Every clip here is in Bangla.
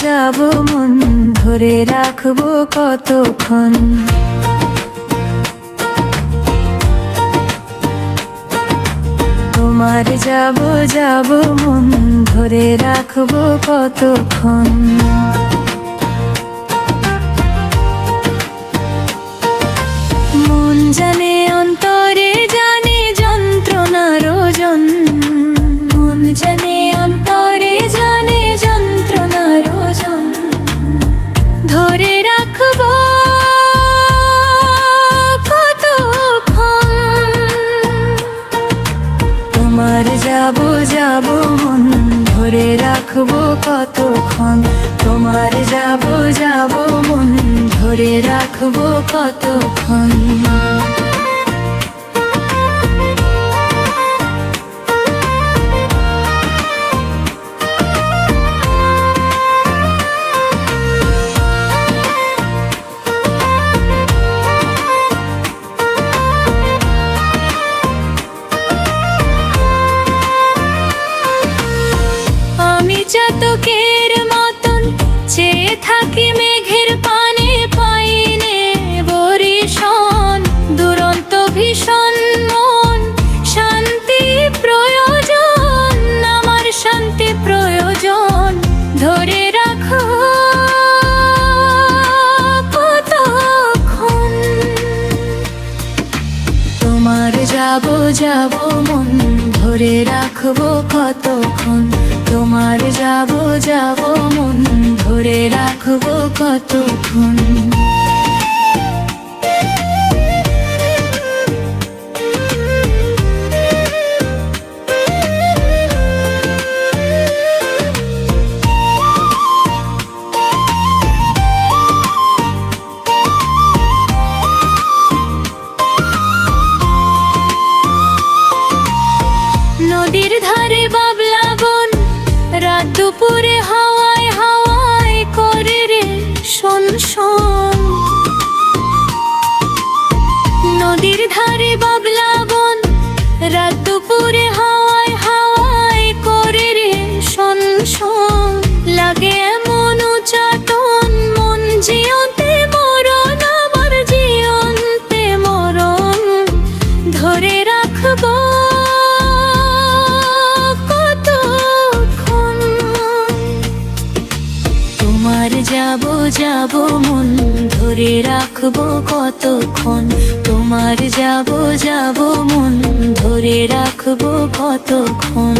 যাবো মন ধরে রাখবো কতক্ষণ। তোমার যাবো মন ধরে রাখবো কতক্ষণ। মন জানে অন্তরে জানে যন্ত্রণার ওজন, মন জানে অন্তরে জানে যন্ত্রণার ওজন। ধরে রাখবো কতক্ষণ। তোমার যাবো মন ধরে রাখবো কতক্ষণ। তোমার যাবো মন ধরে রাখবো কতক্ষণ। আমি চাতকের মতন চেয়ে থাকি মেঘের পানে, পাইনে বরিশন দুরন্ত ভীষণ। মন শান্তি প্রয়োজন, আমার শান্তি প্রয়োজন। ধরে রাখো কতক্ষণ। তোমার যাবো মন ধরে রাখবো কতক্ষণ। তোমার যাবো মন ধরে রাখবো কতক্ষণ। নদীর ধারে বাবলা বন, রাত দুপুরে হাওয়ায় হাওয়ায় করে রে শোন শোন। নদীর ধারে বাবলা বন, রাত দুপুরে হাওয়ায় হাওয়ায় করে রে শোন শোন। লাগে এমন উচাটন মন জিয়তে মরণ, আবার জিয়ন্তে মরণ। ধরে রাখবো যাবো মন ধরে রাখবো কতক্ষণ। তোমার যাবো মন ধরে রাখবো কতক্ষণ।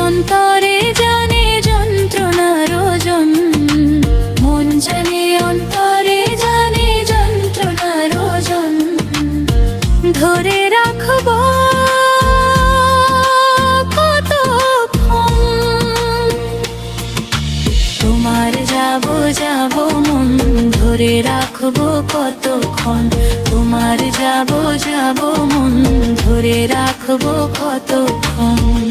অন্তরে জানে যন্ত্রণার ওজন, মন জানে অন্তরে জানে যন্ত্রণার ওজন। ধরে রাখবো কতক্ষণ। তোমার যাবো মন ধরে রাখবো কতক্ষণ। তোমার যাবো মন ধরে রাখবো কতক্ষণ।